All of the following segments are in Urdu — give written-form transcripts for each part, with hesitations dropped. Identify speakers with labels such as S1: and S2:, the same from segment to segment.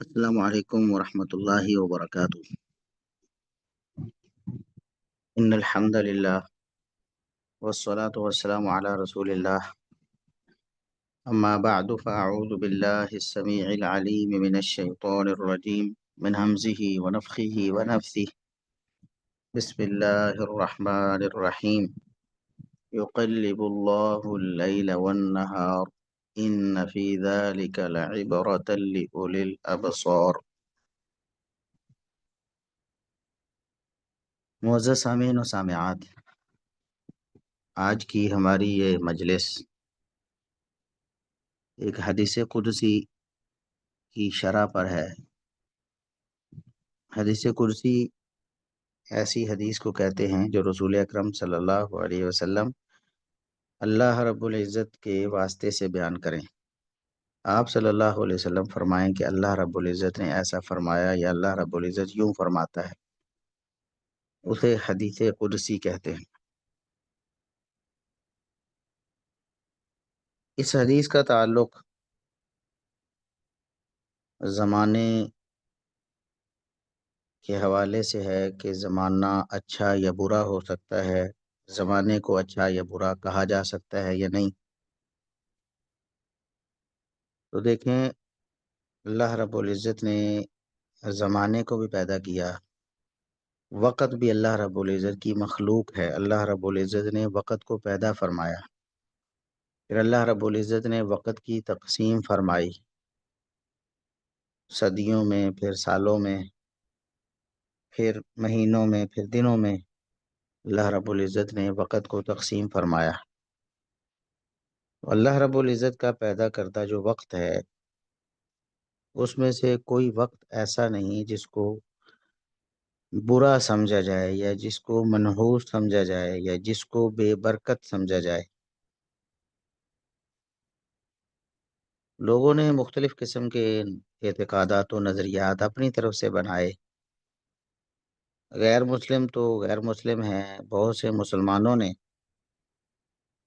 S1: السلام علیکم ورحمۃ اللہ وبرکاتہ۔ ان الحمد للہ والصلاة والسلام علی رسول اللہ، اما بعد فاعوذ باللہ السمیع العلیم من الشیطان الرجیم من همزه ونفخه ونفثه۔ بسم اللہ الرحمن الرحیم۔ یقلب اللہ اللیل والنہار ان فی ذلک لعبرۃ لأولی الابصار۔ معزز سامعین و سامعات، آج کی ہماری یہ مجلس ایک حدیث قدسی کی شرح پر ہے۔ حدیث قدسی ایسی حدیث کو کہتے ہیں جو رسول اکرم صلی اللہ علیہ وسلم اللہ رب العزت کے واسطے سے بیان کریں۔ آپ صلی اللہ علیہ وسلم فرمائیں کہ اللہ رب العزت نے ایسا فرمایا یا اللہ رب العزت یوں فرماتا ہے، اسے حدیث قدسی کہتے ہیں۔ اس حدیث کا تعلق زمانے کے حوالے سے ہے کہ زمانہ اچھا یا برا ہو سکتا ہے، زمانے کو اچھا یا برا کہا جا سکتا ہے یا نہیں۔ تو دیکھیں، اللہ رب العزت نے زمانے کو بھی پیدا کیا، وقت بھی اللہ رب العزت کی مخلوق ہے۔ اللہ رب العزت نے وقت کو پیدا فرمایا، پھر اللہ رب العزت نے وقت کی تقسیم فرمائی، صدیوں میں، پھر سالوں میں، پھر مہینوں میں، پھر دنوں میں اللہ رب العزت نے وقت کو تقسیم فرمایا۔ اللہ رب العزت کا پیدا کردہ جو وقت ہے، اس میں سے کوئی وقت ایسا نہیں جس کو برا سمجھا جائے یا جس کو منحوس سمجھا جائے یا جس کو بے برکت سمجھا جائے۔ لوگوں نے مختلف قسم کے اعتقادات و نظریات اپنی طرف سے بنائے۔ غیر مسلم تو غیر مسلم ہیں، بہت سے مسلمانوں نے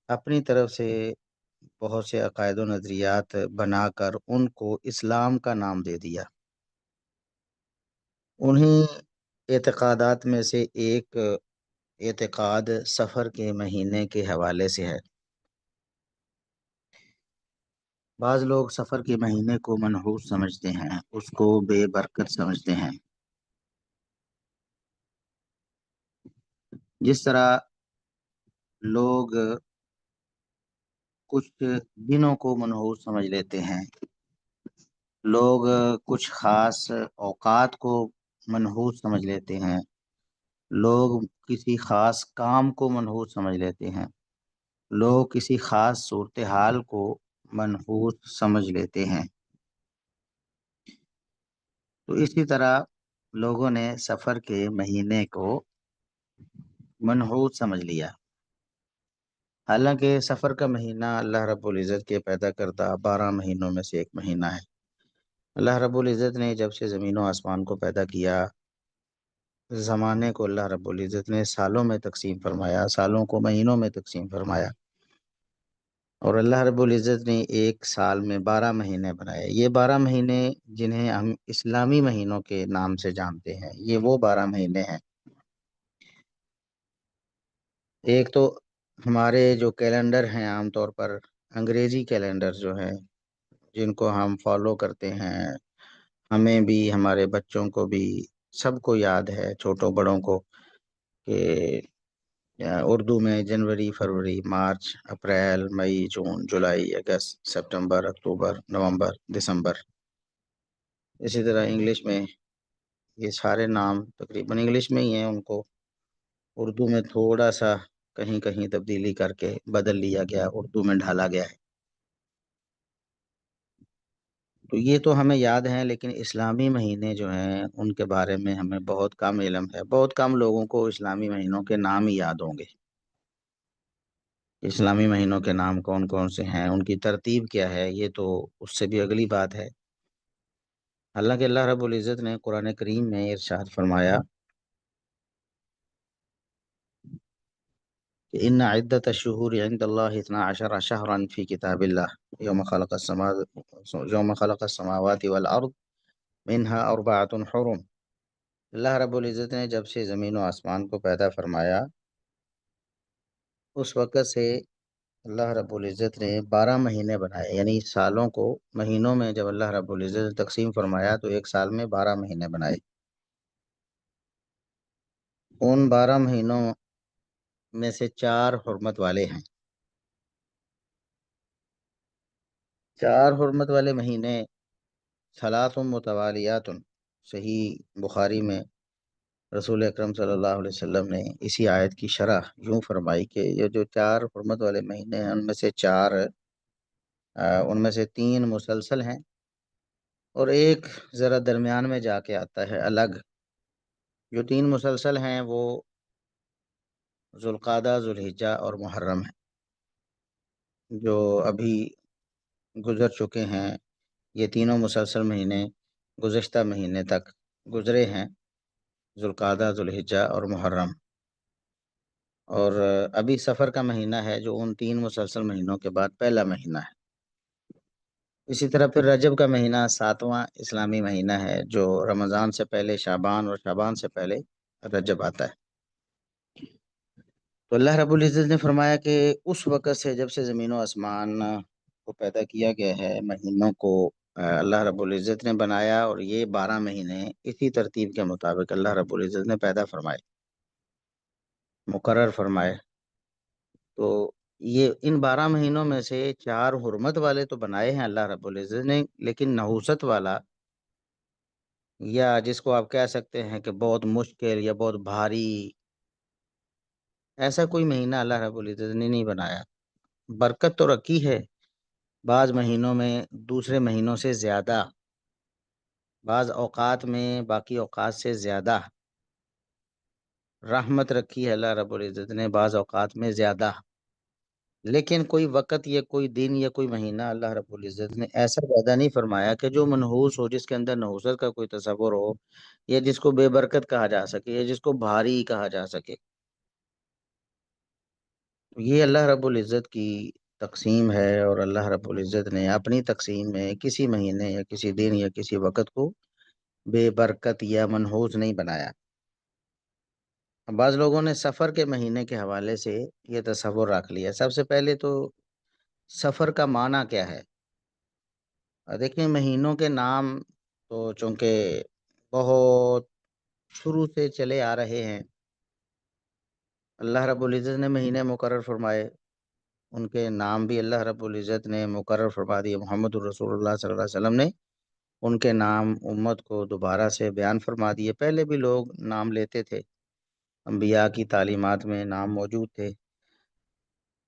S1: اپنی طرف سے بہت سے عقائد و نظریات بنا کر ان کو اسلام کا نام دے دیا۔ انہیں اعتقادات میں سے ایک اعتقاد سفر کے مہینے کے حوالے سے ہے۔ بعض لوگ سفر کے مہینے کو منحوس سمجھتے ہیں، اس کو بے برکت سمجھتے ہیں۔ جس طرح لوگ کچھ دنوں کو منحوس سمجھ لیتے ہیں، لوگ کچھ خاص اوقات کو منحوس سمجھ لیتے ہیں، لوگ کسی خاص کام کو منحوس سمجھ لیتے ہیں، لوگ کسی خاص صورتحال کو منحوس سمجھ لیتے ہیں۔ تو اسی طرح لوگوں نے سفر کے مہینے کو منحوس سمجھ لیا، حالانکہ سفر کا مہینہ اللہ رب العزت کے پیدا کردہ 12 مہینوں میں سے ایک مہینہ ہے۔ اللہ رب العزت نے جب سے زمین و آسمان کو پیدا کیا، زمانے کو اللہ رب العزت نے سالوں میں تقسیم فرمایا، سالوں کو مہینوں میں تقسیم فرمایا، اور اللہ رب العزت نے ایک سال میں 12 مہینے بنائے۔ یہ 12 مہینے جنہیں ہم اسلامی مہینوں کے نام سے جانتے ہیں، یہ وہ 12 مہینے ہیں۔ ایک تو ہمارے جو کیلنڈر ہیں، عام طور پر انگریزی کیلنڈر جو ہیں، جن کو ہم فالو کرتے ہیں، ہمیں بھی، ہمارے بچوں کو بھی، سب کو یاد ہے، چھوٹوں بڑوں کو، کہ اردو میں جنوری، فروری، مارچ، اپریل، مئی، جون، جولائی، اگست، سپتمبر، اکتوبر، نومبر، دسمبر۔ اسی طرح انگلش میں یہ سارے نام تقریباً انگلش میں ہی ہیں، ان کو اردو میں تھوڑا سا کہیں کہیں تبدیلی کر کے بدل لیا گیا، اردو میں ڈھالا گیا ہے۔ تو یہ تو ہمیں یاد ہیں، لیکن اسلامی مہینے جو ہیں ان کے بارے میں ہمیں بہت کم علم ہے۔ بہت کم لوگوں کو اسلامی مہینوں کے نام ہی یاد ہوں گے۔ اسلامی مہینوں کے نام کون کون سے ہیں، ان کی ترتیب کیا ہے، یہ تو اس سے بھی اگلی بات ہے۔ حالانکہ اللہ رب العزت نے قرآن کریم میں ارشاد فرمایا کہ ان عدت الشہور عند اللہ 12 شہرا فی کتاب اللہ یوم خلق السماوات والارض منہا اربعۃ حرم۔ اللہ رب العزت نے جب سے زمین و آسمان کو پیدا فرمایا، اس وقت سے اللہ رب العزت نے 12 مہینے بنائے، یعنی سالوں کو مہینوں میں جب اللہ رب العزت نے تقسیم فرمایا تو ایک سال میں 12 مہینے بنائے۔ ان 12 مہینوں میں سے 4 حرمت والے ہیں۔ 4 حرمت والے مہینے ثلاث متوالیات، صحیح بخاری میں رسول اکرم صلی اللہ علیہ وسلم نے اسی آیت کی شرح یوں فرمائی کہ یہ جو 4 حرمت والے مہینے ہیں ان میں سے ان میں سے 3 مسلسل ہیں اور ایک ذرا درمیان میں جا کے آتا ہے الگ۔ جو 3 مسلسل ہیں وہ ذوالقعدہ، ذوالحجہ اور محرم ہیں، جو ابھی گزر چکے ہیں۔ یہ تینوں مسلسل مہینے گزشتہ مہینے تک گزرے ہیں، ذوالقعدہ، ذوالحجہ اور محرم۔ اور ابھی سفر کا مہینہ ہے جو ان 3 مسلسل مہینوں کے بعد پہلا مہینہ ہے۔ اسی طرح پھر رجب کا مہینہ 7واں اسلامی مہینہ ہے، جو رمضان سے پہلے شعبان اور شعبان سے پہلے رجب آتا ہے۔ تو اللہ رب العزت نے فرمایا کہ اس وقت سے جب سے زمین و آسمان کو پیدا کیا گیا ہے، مہینوں کو اللہ رب العزت نے بنایا، اور یہ 12 مہینے اسی ترتیب کے مطابق اللہ رب العزت نے پیدا فرمائے، مقرر فرمائے۔ تو یہ ان 12 مہینوں میں سے 4 حرمت والے تو بنائے ہیں اللہ رب العزت نے، لیکن نحوست والا، یا جس کو آپ کہہ سکتے ہیں کہ بہت مشکل یا بہت بھاری، ایسا کوئی مہینہ اللہ رب العزت نے نہیں بنایا۔ برکت تو رکھی ہے، بعض مہینوں میں دوسرے مہینوں سے زیادہ، بعض اوقات میں باقی اوقات سے زیادہ رحمت رکھی ہے اللہ رب العزت نے، بعض اوقات میں زیادہ۔ لیکن کوئی وقت یا کوئی دن یا کوئی مہینہ اللہ رب العزت نے ایسا پیدا نہیں فرمایا کہ جو منحوس ہو، جس کے اندر نحوست کا کوئی تصور ہو، یا جس کو بے برکت کہا جا سکے، یا جس کو بھاری کہا جا سکے۔ یہ اللہ رب العزت کی تقسیم ہے، اور اللہ رب العزت نے اپنی تقسیم میں کسی مہینے یا کسی دن یا کسی وقت کو بے برکت یا منحوس نہیں بنایا۔ بعض لوگوں نے سفر کے مہینے کے حوالے سے یہ تصور رکھ لیا۔ سب سے پہلے تو سفر کا معنی کیا ہے؟ دیکھیں، مہینوں کے نام تو چونکہ بہت شروع سے چلے آ رہے ہیں، اللہ رب العزت نے مہینے مقرر فرمائے، ان کے نام بھی اللہ رب العزت نے مقرر فرما دیے۔ محمد الرسول اللہ صلی اللہ علیہ وسلم نے ان کے نام امت کو دوبارہ سے بیان فرما دیے۔ پہلے بھی لوگ نام لیتے تھے، انبیاء کی تعلیمات میں نام موجود تھے۔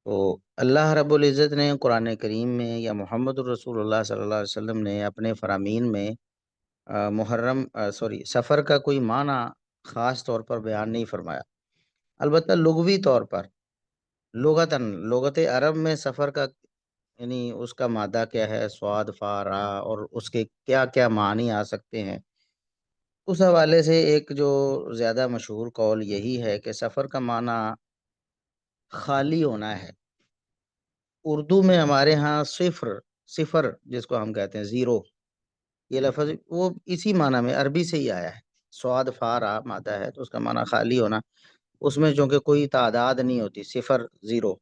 S1: تو اللہ رب العزت نے قرآن کریم میں یا محمد الرسول اللہ صلی اللہ علیہ وسلم نے اپنے فرامین میں سفر کا کوئی معنی خاص طور پر بیان نہیں فرمایا۔ البتہ لغوی طور پر، لغت عرب میں سفر کا، یعنی اس کا مادہ کیا ہے، سواد، فا، را، اور اس کے کیا کیا معنی آ سکتے ہیں، اس حوالے سے ایک جو زیادہ مشہور قول یہی ہے کہ سفر کا معنی خالی ہونا ہے۔ اردو میں ہمارے ہاں صفر جس کو ہم کہتے ہیں زیرو، یہ لفظ وہ اسی معنی میں عربی سے ہی آیا ہے۔ سواد، فا، را مادہ ہے تو اس کا معنی خالی ہونا، اس میں چونکہ کوئی تعداد نہیں ہوتی، صفر، زیرو،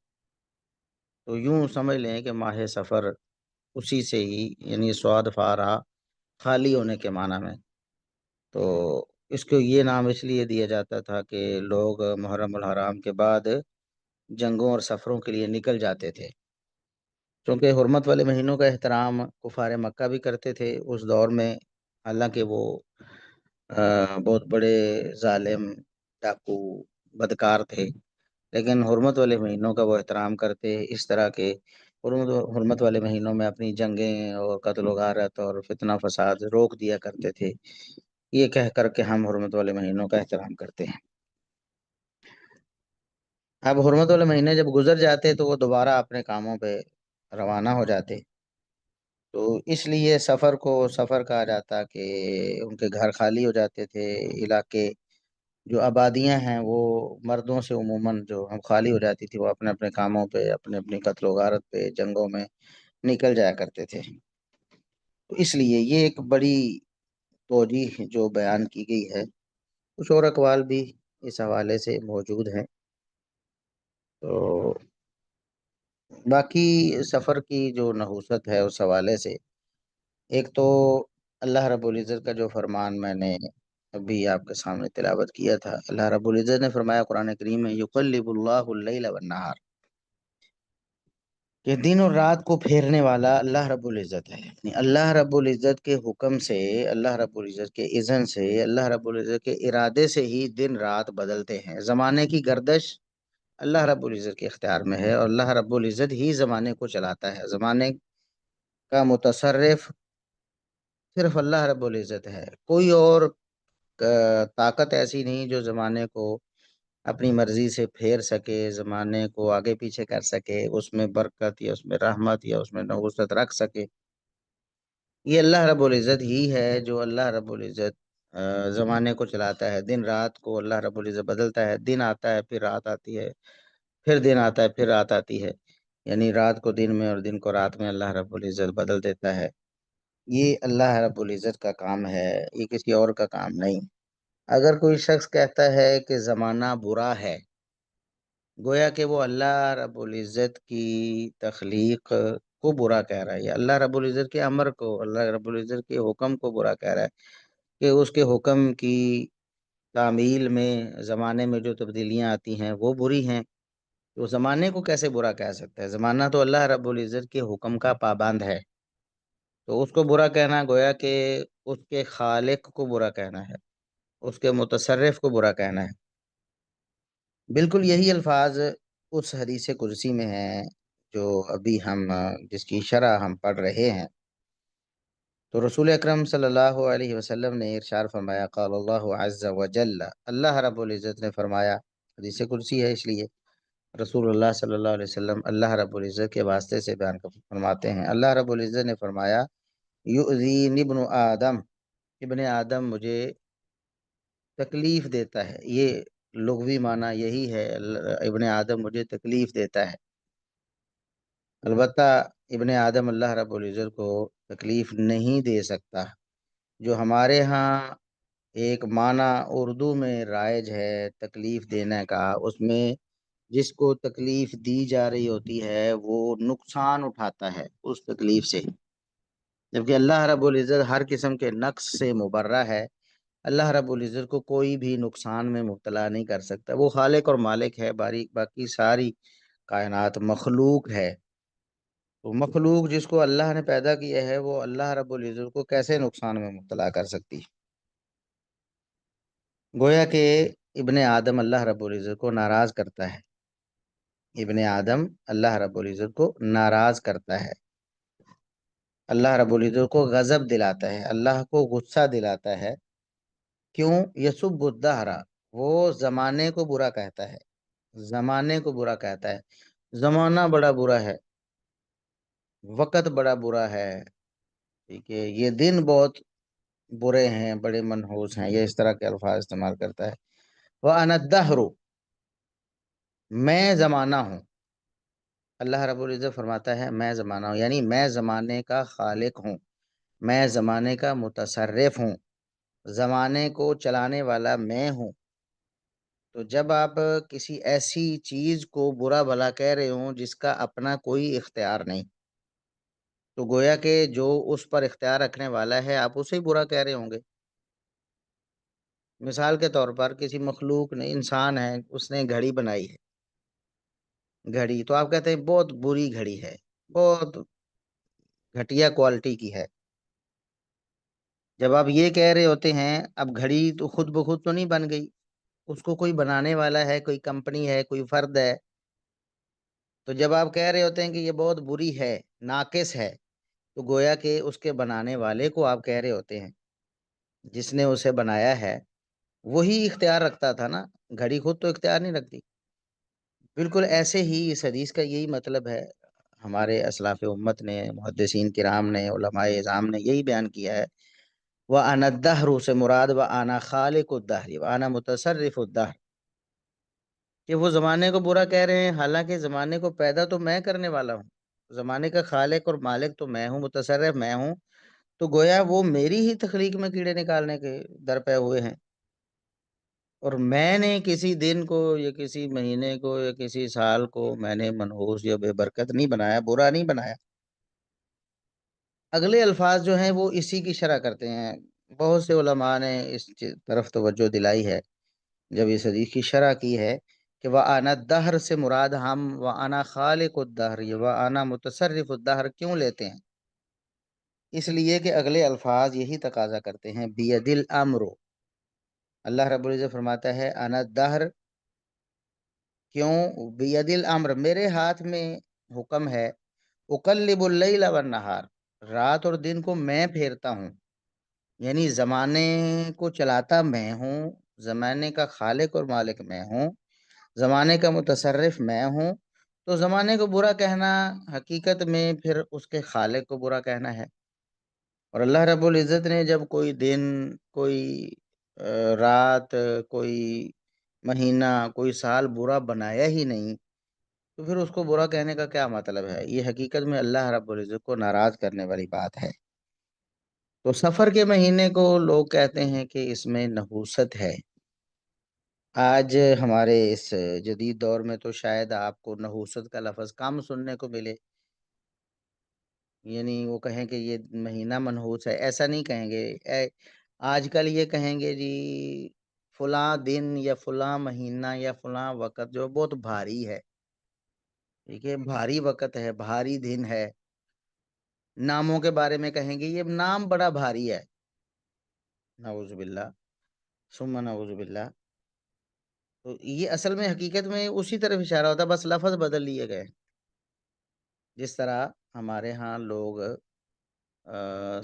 S1: تو یوں سمجھ لیں کہ ماہ سفر اسی سے ہی، یعنی سواد، فا، را خالی ہونے کے معنی میں۔ تو اس کو یہ نام اس لیے دیا جاتا تھا کہ لوگ محرم الحرام کے بعد جنگوں اور سفروں کے لیے نکل جاتے تھے، چونکہ حرمت والے مہینوں کا احترام کفار مکہ بھی کرتے تھے اس دور میں، حالانکہ وہ بہت بڑے ظالم، ڈاکو، بدکار تھے، لیکن حرمت والے مہینوں کا وہ احترام کرتے، اس طرح کے حرمت والے مہینوں میں اپنی جنگیں اور قتل و غارت اور فتنہ فساد روک دیا کرتے تھے، یہ کہہ کر کے ہم حرمت والے مہینوں کا احترام کرتے ہیں۔ اب حرمت والے مہینے جب گزر جاتے تو وہ دوبارہ اپنے کاموں پہ روانہ ہو جاتے، تو اس لیے سفر کو سفر کہا جاتا کہ ان کے گھر خالی ہو جاتے تھے، علاقے جو آبادیاں ہیں وہ مردوں سے عموماً جو ہم خالی ہو جاتی تھی، وہ اپنے اپنے کاموں پہ، اپنے اپنی قتل و غارت پہ، جنگوں میں نکل جایا کرتے تھے۔ تو اس لیے یہ ایک بڑی توجیہ جو بیان کی گئی ہے، کچھ اور اقوال بھی اس حوالے سے موجود ہیں۔ تو باقی سفر کی جو نحوست ہے اس حوالے سے، ایک تو اللہ رب العزت کا جو فرمان میں نے ابھی آپ کے سامنے تلاوت کیا تھا، اللہ رب العزت نے فرمایا قرآن کریم میں، یقلب اللہ اللیل والنہار، کہ دن اور رات کو پھیرنے والا اللہ رب العزت ہے۔ یعنی اللہ رب العزت کے حکم سے، اللہ رب العزت کے اذن سے، اللہ رب العزت کے ارادے سے ہی دن رات بدلتے ہیں۔ زمانے کی گردش اللہ رب العزت کے اختیار میں ہے، اور اللہ رب العزت ہی زمانے کو چلاتا ہے۔ زمانے کا متصرف صرف اللہ رب العزت ہے، کوئی اور طاقت ایسی نہیں جو زمانے کو اپنی مرضی سے پھیر سکے، زمانے کو آگے پیچھے کر سکے، اس میں برکت یا اس میں رحمت یا اس میں نحوست رکھ سکے۔ یہ اللہ رب العزت ہی ہے جو اللہ رب العزت زمانے کو چلاتا ہے۔ دن رات کو اللہ رب العزت بدلتا ہے، دن آتا ہے پھر رات آتی ہے، پھر دن آتا ہے پھر رات آتی ہے، یعنی رات کو دن میں اور دن کو رات میں اللہ رب العزت بدل دیتا ہے۔ یہ اللہ رب العزت کا کام ہے، یہ کسی اور کا کام نہیں۔ اگر کوئی شخص کہتا ہے کہ زمانہ برا ہے، گویا کہ وہ اللہ رب العزت کی تخلیق کو برا کہہ رہا ہے، یا اللہ رب العزت کے امر کو، اللہ رب العزت کے حکم کو برا کہہ رہا ہے، کہ اس کے حکم کی تعمیل میں زمانے میں جو تبدیلیاں آتی ہیں وہ بری ہیں۔ تو زمانے کو کیسے برا کہہ سکتا ہے؟ زمانہ تو اللہ رب العزت کے حکم کا پابند ہے، تو اس کو برا کہنا گویا کہ اس کے خالق کو برا کہنا ہے، اس کے متصرف کو برا کہنا ہے۔ بالکل یہی الفاظ اس حدیث قدسی میں ہیں جو ابھی ہم جس کی شرح ہم پڑھ رہے ہیں۔ تو رسول اکرم صلی اللہ علیہ وسلم نے ارشاد فرمایا، قال اللہ عز وجل، اللہ رب العزت نے فرمایا، حدیث قدسی ہے اس لیے رسول اللہ صلی اللہ علیہ وسلم اللہ رب العزت کے واسطے سے بیان فرماتے ہیں۔ اللہ رب العزت نے فرمایا، یؤذین ابن آدم، ابن آدم مجھے تکلیف دیتا ہے۔ یہ لغوی معنی یہی ہے، ابن آدم مجھے تکلیف دیتا ہے۔ البتہ ابن آدم اللہ رب العزت کو تکلیف نہیں دے سکتا۔ جو ہمارے ہاں ایک معنی اردو میں رائج ہے تکلیف دینے کا، اس میں جس کو تکلیف دی جا رہی ہوتی ہے وہ نقصان اٹھاتا ہے اس تکلیف سے، جبکہ اللہ رب العزت ہر قسم کے نقص سے مبرہ ہے۔ اللہ رب العزت کو کوئی بھی نقصان میں مبتلا نہیں کر سکتا۔ وہ خالق اور مالک ہے، باقی ساری کائنات مخلوق ہے۔ تو مخلوق جس کو اللہ نے پیدا کیا ہے، وہ اللہ رب العزت کو کیسے نقصان میں مبتلا کر سکتی؟ گویا کہ ابن آدم اللہ رب العزت کو ناراض کرتا ہے، ابن آدم اللہ رب العزت کو ناراض کرتا ہے، اللہ رب العزت کو غضب دلاتا ہے، اللہ کو غصہ دلاتا ہے۔ کیوں؟ یسب الدہر، وہ زمانے کو برا کہتا ہے، زمانے کو برا کہتا ہے۔ زمانہ بڑا برا ہے، وقت بڑا برا ہے، ٹھیک ہے، یہ دن بہت برے ہیں، بڑے منحوس ہیں، یہ اس طرح کے الفاظ استعمال کرتا ہے۔ وَأَنَا الدَّهْرُ، میں زمانہ ہوں۔ اللہ رب العزت فرماتا ہے میں زمانہ ہوں، یعنی میں زمانے کا خالق ہوں، میں زمانے کا متصرف ہوں، زمانے کو چلانے والا میں ہوں۔ تو جب آپ کسی ایسی چیز کو برا بھلا کہہ رہے ہوں جس کا اپنا کوئی اختیار نہیں، تو گویا کہ جو اس پر اختیار رکھنے والا ہے آپ اسے ہی برا کہہ رہے ہوں گے۔ مثال کے طور پر کسی مخلوق نے، انسان ہے، اس نے گھڑی بنائی ہے، گھڑی تو آپ کہتے ہیں بہت بری گھڑی ہے، بہت گھٹیا کوالٹی کی ہے۔ جب آپ یہ کہہ رہے ہوتے ہیں، اب گھڑی تو خود بخود تو نہیں بن گئی، اس کو کوئی بنانے والا ہے، کوئی کمپنی ہے، کوئی فرد ہے۔ تو جب آپ کہہ رہے ہوتے ہیں کہ یہ بہت بری ہے، ناقص ہے، تو گویا کہ اس کے بنانے والے کو آپ کہہ رہے ہوتے ہیں، جس نے اسے بنایا ہے وہی اختیار رکھتا تھا نا، گھڑی خود تو اختیار نہیں رکھتی۔ بالکل ایسے ہی اس حدیث کا یہی مطلب ہے، ہمارے اسلاف امت نے، محدثین کرام نے، علماء اعظام نے یہی بیان کیا ہے۔ وَأَنَا الدَّهْرُ سے مراد وَأَنَا خَالِقُ الدَّهْرِ وَأَنَا مُتَصَرِّفُ الدَّهْرِ، کہ وہ زمانے کو برا کہہ رہے ہیں، حالانکہ زمانے کو پیدا تو میں کرنے والا ہوں، زمانے کا خالق اور مالک تو میں ہوں، متصرف میں ہوں۔ تو گویا وہ میری ہی تخلیق میں کیڑے نکالنے کے در پہ ہوئے ہیں، اور میں نے کسی دن کو یا کسی مہینے کو یا کسی سال کو میں نے منحوس یا بے برکت نہیں بنایا، برا نہیں بنایا۔ اگلے الفاظ جو ہیں وہ اسی کی شرح کرتے ہیں۔ بہت سے علماء نے اس طرف توجہ دلائی ہے جب اس حدیث کی شرح کی ہے کہ وَأَنَا الدَّهْرَ سے مراد ہم وَأَنَا خَالِقُ الدَّهْرِ یا وَأَنَا مُتَصَرِّفُ الدَّهْرِ کیوں لیتے ہیں؟ اس لیے کہ اگلے الفاظ یہی تقاضا کرتے ہیں، بِيَدِ الْأَمْرُ۔ اللہ رب العزت فرماتا ہے انا الدہر، کیوں؟ بید الامر، میرے ہاتھ میں حکم ہے، اقلب اللیل والنہار، رات اور دن کو میں پھیرتا ہوں، یعنی زمانے کو چلاتا میں ہوں، زمانے کا خالق اور مالک میں ہوں، زمانے کا متصرف میں ہوں۔ تو زمانے کو برا کہنا حقیقت میں پھر اس کے خالق کو برا کہنا ہے۔ اور اللہ رب العزت نے جب کوئی دن، کوئی رات، کوئی مہینہ، کوئی سال برا بنایا ہی نہیں، تو پھر اس کو برا کہنے کا کیا مطلب ہے؟ یہ حقیقت میں اللہ رب العزت کو ناراض کرنے والی بات ہے۔ تو سفر کے مہینے کو لوگ کہتے ہیں کہ اس میں نحوست ہے۔ آج ہمارے اس جدید دور میں تو شاید آپ کو نحوست کا لفظ کم سننے کو ملے، یعنی وہ کہیں کہ یہ مہینہ منحوس ہے، ایسا نہیں کہیں گے۔ آج کل یہ کہیں گے جی فلاں دن یا فلاں مہینہ یا فلاں وقت جو بہت بھاری ہے، ٹھیک ہے، بھاری وقت ہے، بھاری دن ہے۔ ناموں کے بارے میں کہیں گے یہ نام بڑا بھاری ہے، نعوذ باللہ ثم نعوذ باللہ۔ تو یہ اصل میں حقیقت میں اسی طرف اشارہ ہوتا ہے، بس لفظ بدل لیے گئے۔ جس طرح ہمارے ہاں لوگ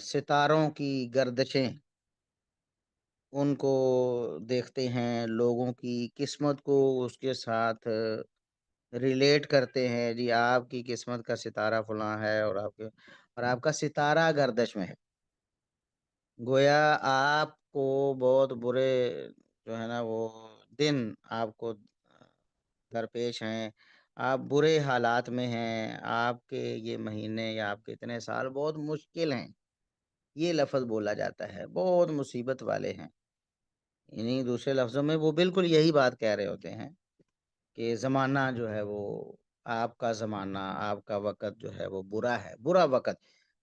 S1: ستاروں کی گردشیں ان کو دیکھتے ہیں، لوگوں کی قسمت کو اس کے ساتھ ریلیٹ کرتے ہیں، جی آپ کی قسمت کا ستارہ فلاں ہے اور آپ کا ستارہ گردش میں ہے۔ گویا آپ کو بہت برے جو ہے نا وہ دن آپ کو درپیش ہیں، آپ برے حالات میں ہیں، آپ کے یہ مہینے یا آپ کے اتنے سال بہت مشکل ہیں، یہ لفظ بولا جاتا ہے، بہت مصیبت والے ہیں۔ یعنی دوسرے لفظوں میں وہ بالکل یہی بات کہہ رہے ہوتے ہیں کہ زمانہ جو ہے وہ، آپ کا زمانہ، آپ کا وقت جو ہے وہ برا ہے، برا وقت۔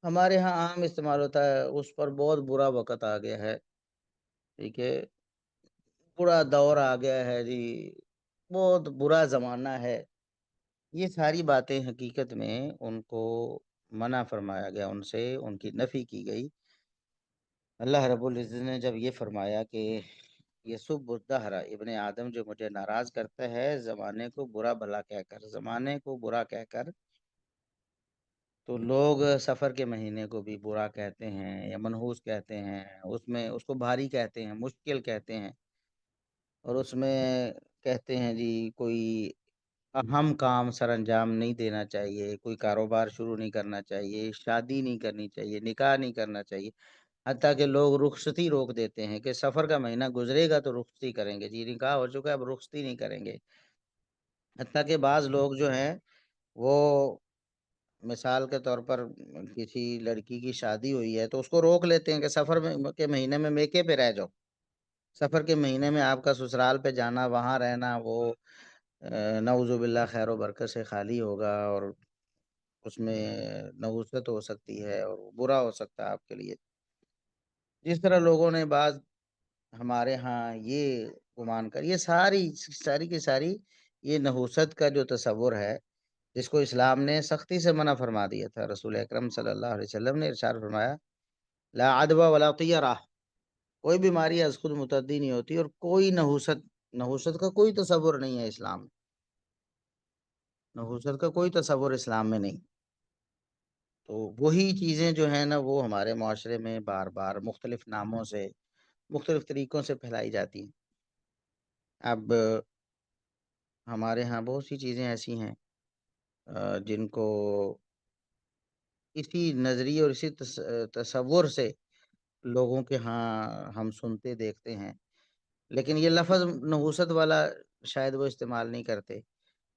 S1: ہمارے ہاں عام استعمال ہوتا ہے، اس پر بہت برا وقت آ گیا ہے، ٹھیک ہے، برا دور آ گیا ہے جی، بہت برا زمانہ ہے۔ یہ ساری باتیں حقیقت میں ان کو منع فرمایا گیا، ان سے ان کی نفی کی گئی۔ اللہ رب العزت نے جب یہ فرمایا کہ یسب الدہر، ابن آدم جو مجھے ناراض کرتا ہے زمانے کو برا بھلا کہہ کر، زمانے کو برا کہہ کر، تو لوگ سفر کے مہینے کو بھی برا کہتے ہیں یا منحوس کہتے ہیں، اس میں اس کو بھاری کہتے ہیں، مشکل کہتے ہیں، اور اس میں کہتے ہیں جی کوئی اہم کام سر انجام نہیں دینا چاہیے، کوئی کاروبار شروع نہیں کرنا چاہیے، شادی نہیں کرنی چاہیے، نکاح نہیں کرنا چاہیے۔ حتیٰ کہ لوگ رخصتی روک دیتے ہیں کہ سفر کا مہینہ گزرے گا تو رخصتی کریں گے، جی نکاح ہو چکا ہے اب رخصتی نہیں کریں گے۔ حتیٰ کہ بعض لوگ جو ہیں وہ مثال کے طور پر کسی لڑکی کی شادی ہوئی ہے تو اس کو روک لیتے ہیں کہ سفر کے مہینے میں میکے پہ رہ جاؤ، سفر کے مہینے میں آپ کا سسرال پہ جانا، وہاں رہنا، وہ نعوذ باللہ خیر و برکت سے خالی ہوگا، اور اس میں نحوست ہو سکتی ہے اور برا ہو سکتا ہے آپ کے لیے۔ جس طرح لوگوں نے بعض ہمارے ہاں یہ گمان کر، یہ ساری ساری کی ساری یہ نحوست کا جو تصور ہے، جس کو اسلام نے سختی سے منع فرما دیا تھا۔ رسول اکرم صلی اللہ علیہ وسلم نے ارشاد فرمایا لا عدوى ولا طیرہ، کوئی بیماری از خود متعدی نہیں ہوتی، اور کوئی نحوست کا کوئی تصور نہیں ہے اسلام میں، نحوست کا کوئی تصور اسلام میں نہیں۔ تو وہی چیزیں جو ہیں نا وہ ہمارے معاشرے میں بار بار مختلف ناموں سے، مختلف طریقوں سے پھیلائی جاتی ہیں۔ اب ہمارے ہاں بہت سی چیزیں ایسی ہیں جن کو اسی نظریے اور اسی تصور سے لوگوں کے ہاں ہم سنتے دیکھتے ہیں، لیکن یہ لفظ نحوست والا شاید وہ استعمال نہیں کرتے،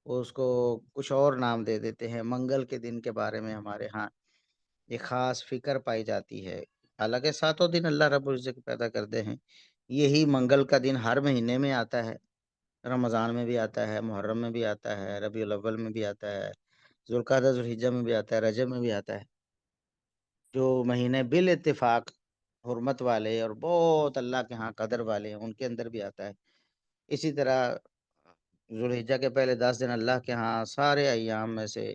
S1: وہ اس کو کچھ اور نام دے دیتے ہیں۔ منگل کے دن کے بارے میں ہمارے ہاں ایک خاص فکر پائی جاتی ہے حالانکہ 7 دن اللہ رب العزت پیدا کرتے ہیں، یہی منگل کا دن ہر مہینے میں آتا ہے، رمضان میں بھی آتا ہے، محرم میں بھی آتا ہے، ربیع الاول میں بھی آتا ہے، ذوالقعدہ ذوالحجہ میں بھی آتا ہے، رجب میں بھی آتا ہے، جو مہینے بالاتفاق حرمت والے اور بہت اللہ کے ہاں قدر والے ہیں ان کے اندر بھی آتا ہے۔ اسی طرح ذوالحجہ کے پہلے 10 دن اللہ کے ہاں سارے ایام میں سے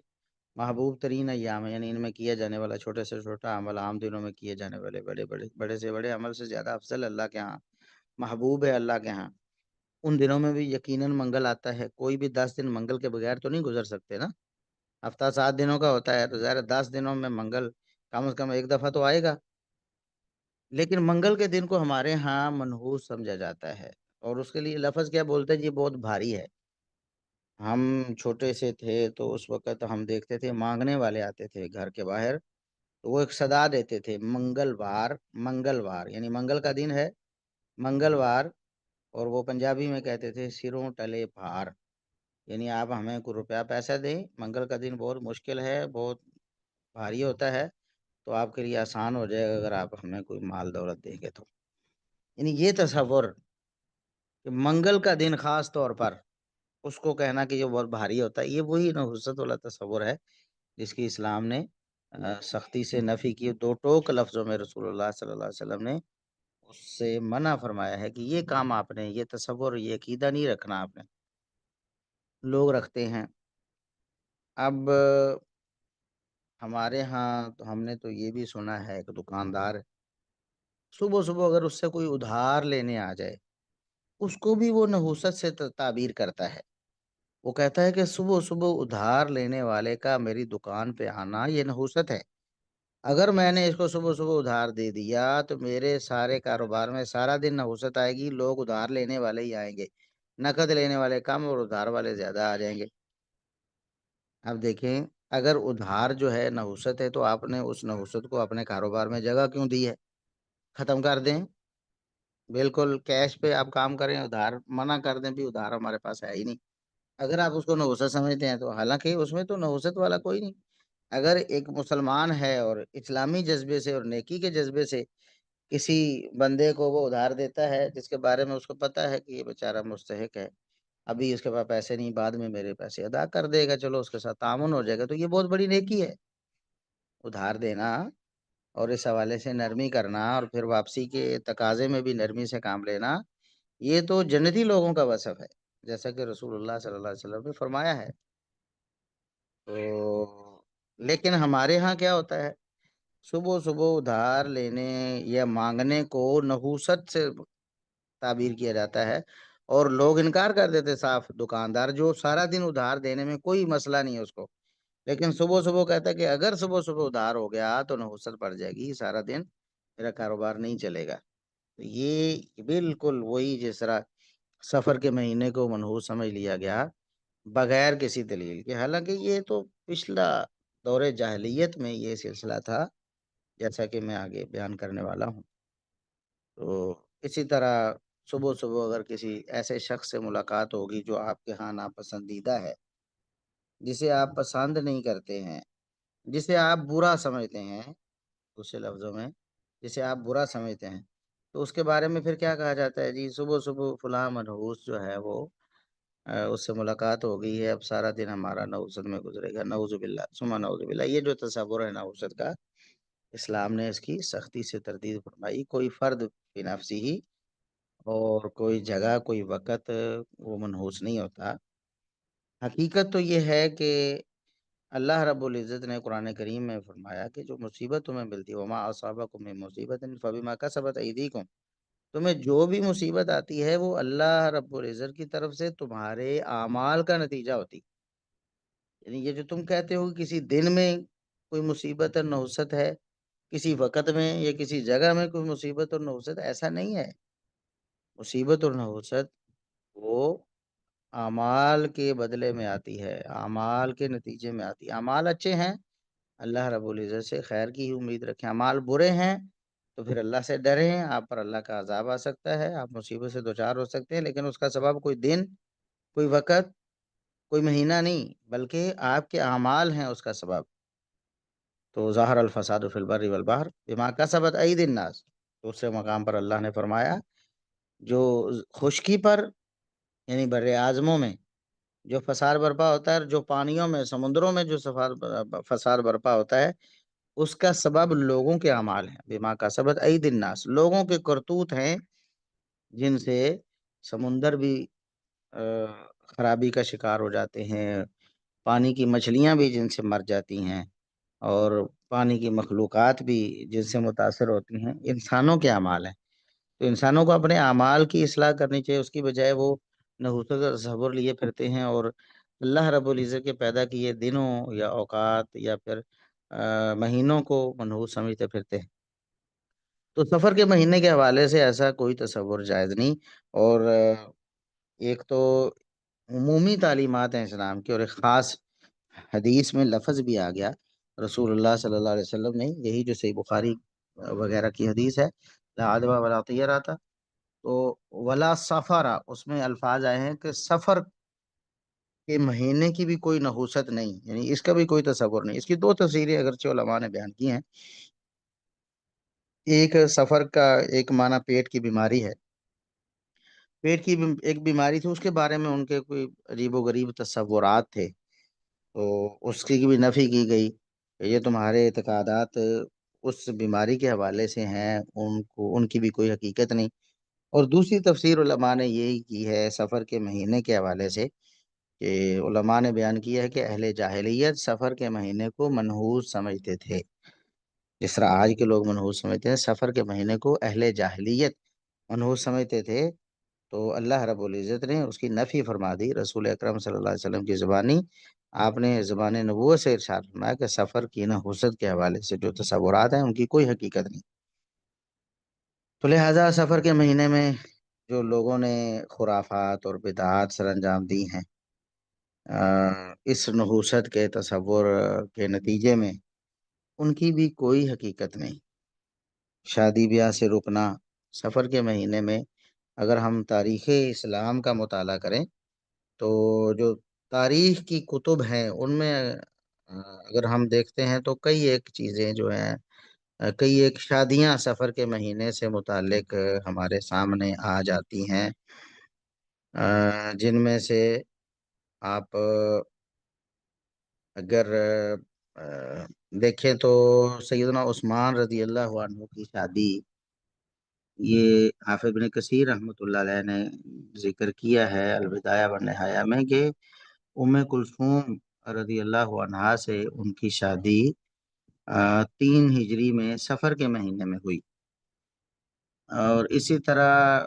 S1: محبوب ترین ایام ہے، یعنی ان میں کیا جانے والا چھوٹے سے چھوٹا عمل عام دنوں میں کیے جانے والے بڑے سے بڑے عمل سے زیادہ افضل اللہ کے ہاں محبوب ہے اللہ کے ہاں۔ ان دنوں میں بھی یقیناً منگل آتا ہے، کوئی بھی 10 دن منگل کے بغیر تو نہیں گزر سکتے نا۔ ہفتہ 7 دنوں کا ہوتا ہے تو ظاہر 10 دنوں میں منگل کم از کم ایک دفعہ تو آئے گا، لیکن منگل کے دن کو ہمارے ہاں منحوس سمجھا جاتا ہے، اور اس کے لیے لفظ کیا بولتے ہیں، یہ بہت بھاری ہے۔ ہم چھوٹے سے تھے تو اس وقت ہم دیکھتے تھے مانگنے والے آتے تھے گھر کے باہر، تو وہ ایک صدا دیتے تھے، منگلوار منگلوار، یعنی منگل کا دن ہے منگلوار، اور وہ پنجابی میں کہتے تھے سروں ٹلے بھار، یعنی آپ ہمیں کوئی روپیہ پیسہ دیں، منگل کا دن بہت مشکل ہے، بہت بھاری ہوتا ہے، تو آپ کے لیے آسان ہو جائے گا اگر آپ ہمیں کوئی مال دولت دیں گے تو۔ یعنی یہ تصور کہ منگل کا دن خاص طور پر اس کو کہنا کہ یہ بہت بھاری ہوتا ہے، یہ وہی نحوست والا تصور ہے جس کی اسلام نے سختی سے نفی کی۔ دو ٹوک لفظوں میں رسول اللہ صلی اللہ علیہ وسلم نے اس سے منع فرمایا ہے کہ یہ کام آپ نے، یہ تصور، یہ عقیدہ نہیں رکھنا آپ نے۔ لوگ رکھتے ہیں۔ اب ہمارے ہاں تو ہم نے تو یہ بھی سنا ہے کہ دکاندار صبح صبح اگر اس سے کوئی ادھار لینے آ جائے، اس کو بھی وہ نحوست سے تعبیر کرتا ہے۔ وہ کہتا ہے کہ صبح صبح ادھار لینے والے کا میری دکان پہ آنا یہ نحوست ہے۔ اگر میں نے اس کو صبح صبح ادھار دے دیا تو میرے سارے کاروبار میں سارا دن نحوست آئے گی، لوگ ادھار لینے والے ہی آئیں گے، نقد لینے والے کم اور ادھار والے زیادہ آ جائیں گے۔ اب دیکھیں، اگر ادھار جو ہے نحوست ہے تو آپ نے اس نحوست کو اپنے کاروبار میں جگہ کیوں دی ہے؟ ختم کر دیں، بالکل کیش پہ آپ کام کریں، ادھار منع کر دیں، بھی ادھار ہمارے پاس ہے ہی نہیں۔ اگر آپ اس کو نحوست سمجھتے ہیں تو حالانکہ اس میں تو نحوست والا کوئی نہیں۔ اگر ایک مسلمان ہے اور اسلامی جذبے سے اور نیکی کے جذبے سے کسی بندے کو وہ ادھار دیتا ہے جس کے بارے میں اس کو پتا ہے کہ یہ بیچارہ مستحق ہے، ابھی اس کے پاس پیسے نہیں، بعد میں میرے پیسے ادا کر دے گا، چلو اس کے ساتھ تعاون ہو جائے گا، تو یہ بہت بڑی نیکی ہے۔ ادھار دینا اور اس حوالے سے نرمی کرنا اور پھر واپسی کے تقاضے میں بھی نرمی سے کام لینا، یہ تو جنتی لوگوں کا وصف ہے، جیسا کہ رسول اللہ صلی اللہ علیہ وسلم نے فرمایا ہے۔ تو لیکن ہمارے ہاں کیا ہوتا ہے، صبح صبح ادھار لینے یا مانگنے کو نحوست سے تعبیر کیا جاتا ہے، اور لوگ انکار کر دیتے صاف۔ دکاندار جو سارا دن ادھار دینے میں کوئی مسئلہ نہیں ہے اس کو، لیکن صبح صبح کہتا ہے کہ اگر صبح صبح ادھار ہو گیا تو نحوست پڑ جائے گی، سارا دن میرا کاروبار نہیں چلے گا۔ یہ بالکل وہی جس طرح سفر کے مہینے کو منحوس سمجھ لیا گیا بغیر کسی دلیل کے، حالانکہ یہ تو پچھلا دور جاہلیت میں یہ سلسلہ تھا، جیسا کہ میں آگے بیان کرنے والا ہوں۔ تو اسی طرح صبح صبح اگر کسی ایسے شخص سے ملاقات ہوگی جو آپ کے ہاں ناپسندیدہ ہے، جسے آپ پسند نہیں کرتے ہیں، جسے آپ برا سمجھتے ہیں، دوسرے لفظوں میں جسے آپ برا سمجھتے ہیں، تو اس کے بارے میں پھر کیا کہا جاتا ہے؟ جی صبح صبح فلاں منحوس جو ہے وہ اس سے ملاقات ہو گئی ہے، اب سارا دن ہمارا نحوست میں گزرے گا، نعوذ باللہ ثم نعوذ باللہ۔ یہ جو تصور ہے نحوست کا، اسلام نے اس کی سختی سے تردید فرمائی۔ کوئی فرد بنفسی ہی اور کوئی جگہ کوئی وقت وہ منحوس نہیں ہوتا۔ حقیقت تو یہ ہے کہ اللہ رب العزت نے قرآن کریم میں فرمایا کہ جو مصیبت تمہیں ملتی ہے، وما اصابکم من مصیبت فبما کسبت ایدیکم، تمہیں جو بھی مصیبت آتی ہے وہ اللہ رب العزت کی طرف سے تمہارے اعمال کا نتیجہ ہوتی۔ یعنی یہ جو تم کہتے ہو کہ کسی دن میں کوئی مصیبت اور نحوست ہے، کسی وقت میں یا کسی جگہ میں کوئی مصیبت اور نحوست، ایسا نہیں ہے۔ مصیبت اور نحوست وہ اعمال کے بدلے میں آتی ہے، اعمال کے نتیجے میں آتی ہے۔ اعمال اچھے ہیں، اللہ رب العزت سے خیر کی ہی امید رکھیں۔ اعمال برے ہیں تو پھر اللہ سے ڈریں، آپ پر اللہ کا عذاب آ سکتا ہے، آپ مصیبت سے دوچار ہو سکتے ہیں، لیکن اس کا سبب کوئی دن، کوئی وقت، کوئی مہینہ نہیں، بلکہ آپ کے اعمال ہیں اس کا سبب۔ تو ظاہر الفساد فی البر والبحر بما کسبت ایدی الناس، دوسرے مقام پر اللہ نے فرمایا جو خشکی پر یعنی بر اعظموں میں جو فساد برپا ہوتا ہے، جو پانیوں میں سمندروں میں جو فساد برپا ہوتا ہے، اس کا سبب لوگوں کے اعمال ہیں، بما کسبت ایدی الناس، لوگوں کے کرتوت ہیں جن سے سمندر بھی خرابی کا شکار ہو جاتے ہیں، پانی کی مچھلیاں بھی جن سے مر جاتی ہیں، اور پانی کی مخلوقات بھی جن سے متاثر ہوتی ہیں، انسانوں کے اعمال ہیں۔ تو انسانوں کو اپنے اعمال کی اصلاح کرنی چاہیے، اس کی بجائے وہ نحوست کا تصور لیے پھرتے ہیں، اور اللہ رب العزت کے پیدا کیے دنوں یا اوقات یا پھر مہینوں کو منحوس سمجھتے پھرتے ہیں۔ تو سفر کے مہینے کے حوالے سے ایسا کوئی تصور جائز نہیں، اور ایک تو عمومی تعلیمات ہیں اسلام کی، اور ایک خاص حدیث میں لفظ بھی آ گیا رسول اللہ صلی اللہ علیہ وسلم نے، یہی جو صحیح بخاری وغیرہ کی حدیث ہے، لا عدوى ولا طیرہ تھا، تو ولا سفر، اس میں الفاظ آئے ہیں کہ سفر کے مہینے کی بھی کوئی نحوست نہیں، یعنی اس کا بھی کوئی تصور نہیں۔ اس کی دو تفسیریں اگرچہ علماء نے بیان کی ہیں۔ ایک سفر کا ایک معنی پیٹ کی بیماری ہے، پیٹ کی ایک بیماری تھی، اس کے بارے میں ان کے کوئی عجیب و غریب تصورات تھے، تو اس کی بھی نفی کی گئی کہ یہ تمہارے اعتقادات اس بیماری کے حوالے سے ہیں، ان کی بھی کوئی حقیقت نہیں۔ اور دوسری تفسیر علماء نے یہی کی ہے سفر کے مہینے کے حوالے سے، کہ علماء نے بیان کیا ہے کہ اہل جاہلیت سفر کے مہینے کو منحوس سمجھتے تھے، جس طرح آج کے لوگ منحوس سمجھتے ہیں، سفر کے مہینے کو اہل جاہلیت منحوس سمجھتے تھے۔ تو اللہ رب العزت نے اس کی نفی فرما دی، رسول اکرم صلی اللہ علیہ وسلم کی زبانی آپ نے زبان نبوت سے ارشاد فرمایا کہ سفر کی نحوست کے حوالے سے جو تصورات ہیں ان کی کوئی حقیقت نہیں۔ تو لہٰذا سفر کے مہینے میں جو لوگوں نے خرافات اور بدعات سر انجام دی ہیں، اس نحوست کے تصور کے نتیجے میں ان کی بھی کوئی حقیقت نہیں۔ شادی بیاہ سے رکنا سفر کے مہینے میں، اگر ہم تاریخ اسلام کا مطالعہ کریں تو جو تاریخ کی کتب ہیں ان میں اگر ہم دیکھتے ہیں تو کئی ایک چیزیں جو ہیں، کئی ایک شادیاں سفر کے مہینے سے متعلق ہمارے سامنے آ جاتی ہیں، جن میں سے آپ اگر دیکھیں تو سیدنا عثمان رضی اللہ عنہ کی شادی، یہ حافظ ابن کثیر رحمۃ اللہ علیہ نے ذکر کیا ہے البدایہ والنہایہ میں کہ ام کلثوم رضی اللہ عنہا سے ان کی شادی 3 ہجری میں سفر کے مہینے میں ہوئی۔ اور اسی طرح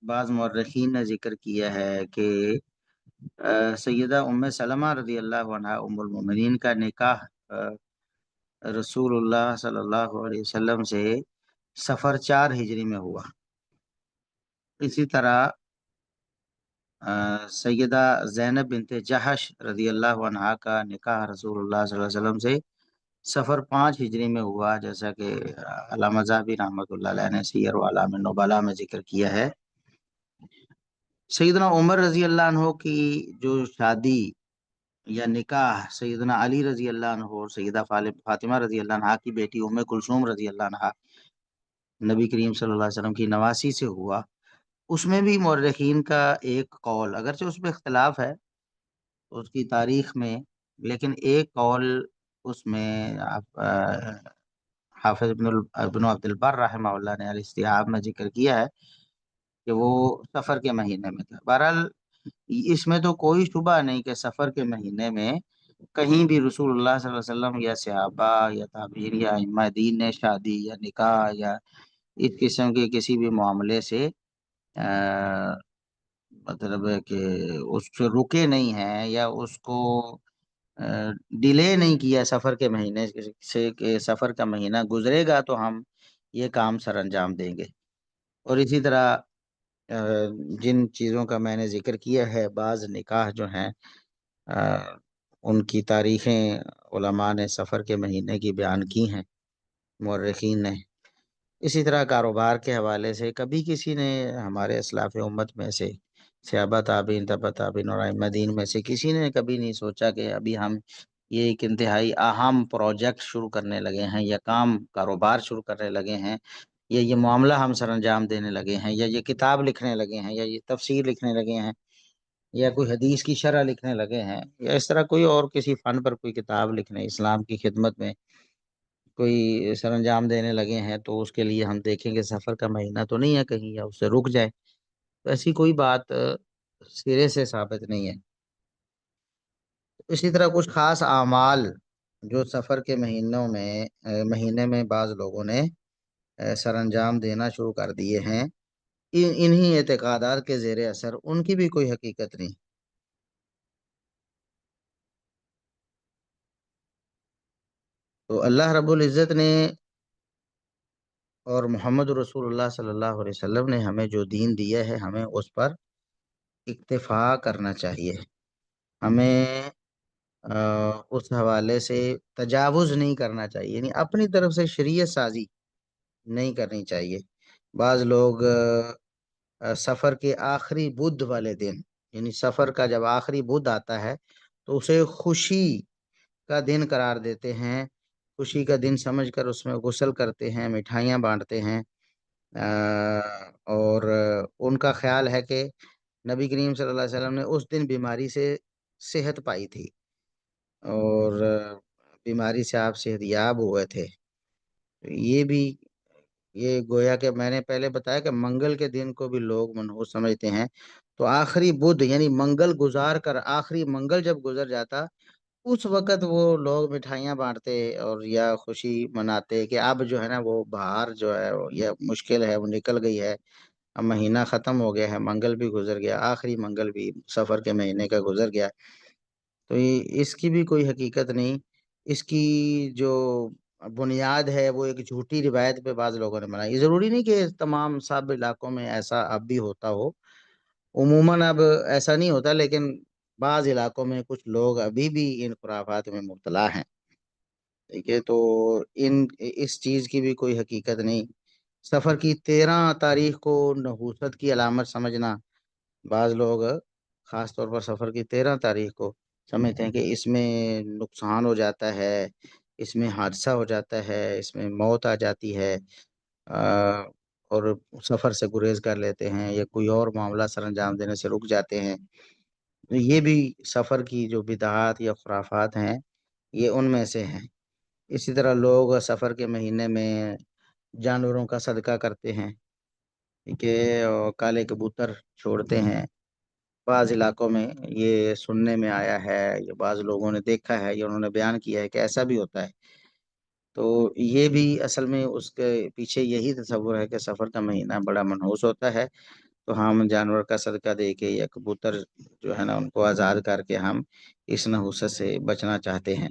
S1: بعض مورخین نے ذکر کیا ہے کہ سیدہ ام سلمہ رضی اللہ عنہا ام المومنین کا نکاح رسول اللہ صلی اللہ علیہ وسلم سے سفر 4 ہجری میں ہوا۔ اسی طرح سیدہ زینب بنت جہش رضی اللہ عنہا کا نکاح رسول اللہ صلی اللہ علیہ وسلم سے سفر 5 ہجری میں ہوا، جیسا کہ علامہ ذہبی رحمۃ اللہ علیہ نے سیر و اعلام النبلاء میں ذکر کیا ہے۔ سیدنا عمر رضی اللہ عنہ کی جو شادی یا نکاح سیدنا علی رضی اللہ عنہ اور سیدہ فاطمہ رضی اللہ عنہ کی بیٹی ام کلثوم رضی اللہ عنہ نبی کریم صلی اللہ علیہ وسلم کی نواسی سے ہوا، اس میں بھی مورخین کا ایک قول، اگرچہ اس میں اختلاف ہے اس کی تاریخ میں، لیکن ایک قول اس میں حافظ ابن عبد البر رحمہ اللہ نے الاستیعاب میں ذکر کیا ہے کہ وہ سفر کے مہینے میں تھا۔ بہرحال اس میں تو کوئی شبہ نہیں کہ سفر کے مہینے میں کہیں بھی رسول اللہ صلی اللہ علیہ وسلم یا صحابہ یا تابعین یا ائمہ دین نے شادی یا نکاح یا اس قسم کے کسی بھی معاملے سے مطلب ہے کہ اس سے رکے نہیں ہیں یا اس کو ڈیلے نہیں کیا سفر کے مہینے سے، کہ سفر کا مہینہ گزرے گا تو ہم یہ کام سر انجام دیں گے۔ اور اسی طرح جن چیزوں کا میں نے ذکر کیا ہے، بعض نکاح جو ہیں ان کی تاریخیں علماء نے سفر کے مہینے کی بیان کی ہیں، مورخین نے۔ اسی طرح کاروبار کے حوالے سے کبھی کسی نے ہمارے اسلاف امت میں سے صحابہ تابعین تبع تابعین اور ائمہ دین میں سے کسی نے کبھی نہیں سوچا کہ ابھی ہم یہ ایک انتہائی اہم پروجیکٹ شروع کرنے لگے ہیں، یا کام کاروبار شروع کرنے لگے ہیں، یا یہ معاملہ ہم سر انجام دینے لگے ہیں، یا یہ کتاب لکھنے لگے ہیں، یا یہ تفسیر لکھنے لگے ہیں، یا کوئی حدیث کی شرح لکھنے لگے ہیں، یا اس طرح کوئی اور کسی فن پر کوئی کتاب لکھنے، اسلام کی خدمت میں کوئی سر انجام دینے لگے ہیں، تو اس کے لیے ہم دیکھیں گے سفر کا مہینہ تو نہیں ہے کہیں، یا اس سے رک جائے، تو ایسی کوئی بات سرے سے ثابت نہیں ہے۔ اسی طرح کچھ خاص اعمال جو سفر کے مہینے میں بعض لوگوں نے سر انجام دینا شروع کر دیے ہیں، انہی اعتقادات کے زیر اثر ان کی بھی کوئی حقیقت نہیں۔ تو اللہ رب العزت نے اور محمد رسول اللہ صلی اللہ علیہ وسلم نے ہمیں جو دین دیا ہے، ہمیں اس پر اکتفا کرنا چاہیے، ہمیں اس حوالے سے تجاوز نہیں کرنا چاہیے، یعنی اپنی طرف سے شریعت سازی نہیں کرنی چاہیے۔ بعض لوگ سفر کے آخری بدھ والے دن، یعنی سفر کا جب آخری بدھ آتا ہے تو اسے خوشی کا دن قرار دیتے ہیں، خوشی کا دن سمجھ کر اس میں غسل کرتے ہیں، مٹھائیاں بانٹتے ہیں، اور ان کا خیال ہے کہ نبی کریم صلی اللہ علیہ وسلم نے اس دن بیماری سے صحت پائی تھی، اور بیماری سے آپ صحت یاب ہوئے تھے۔ یہ بھی، یہ گویا کہ میں نے پہلے بتایا کہ منگل کے دن کو بھی لوگ منحوس سمجھتے ہیں، تو آخری بدھ یعنی منگل گزار کر آخری منگل جب گزر جاتا، اس وقت وہ لوگ مٹھائیاں بانٹتے اور یا خوشی مناتے کہ اب جو ہے نا وہ بہار جو ہے یہ مشکل ہے وہ نکل گئی ہے، اب مہینہ ختم ہو گیا ہے، منگل بھی گزر گیا، آخری منگل بھی سفر کے مہینے کا گزر گیا۔ تو اس کی بھی کوئی حقیقت نہیں، اس کی جو بنیاد ہے وہ ایک جھوٹی روایت پہ بعض لوگوں نے بنائی۔ یہ ضروری نہیں کہ تمام سب علاقوں میں ایسا اب بھی ہوتا ہو، عموماً اب ایسا نہیں ہوتا، لیکن بعض علاقوں میں کچھ لوگ ابھی بھی ان خرافات میں مبتلا ہیں، ٹھیک ہے؟ تو اس چیز کی بھی کوئی حقیقت نہیں۔ سفر کی 13 تاریخ کو نحوست کی علامت سمجھنا، بعض لوگ خاص طور پر سفر کی 13 تاریخ کو سمجھتے ہیں کہ اس میں نقصان ہو جاتا ہے، اس میں حادثہ ہو جاتا ہے، اس میں موت آ جاتی ہے، اور سفر سے گریز کر لیتے ہیں، یا کوئی اور معاملہ سر انجام دینے سے رک جاتے ہیں۔ یہ بھی سفر کی جو بدعات یا خرافات ہیں، یہ ان میں سے ہیں۔ اسی طرح لوگ سفر کے مہینے میں جانوروں کا صدقہ کرتے ہیں، ٹھیک ہے، اور کالے کبوتر چھوڑتے ہیں۔ بعض علاقوں میں یہ سننے میں آیا ہے، یا بعض لوگوں نے دیکھا ہے، یا انہوں نے بیان کیا ہے کہ ایسا بھی ہوتا ہے۔ تو یہ بھی اصل میں اس کے پیچھے یہی تصور ہے کہ سفر کا مہینہ بڑا منحوس ہوتا ہے، تو ہم جانور کا صدقہ دے کے یا کبوتر جو ہے نا ان کو آزاد کر کے ہم اس نحوست سے بچنا چاہتے ہیں۔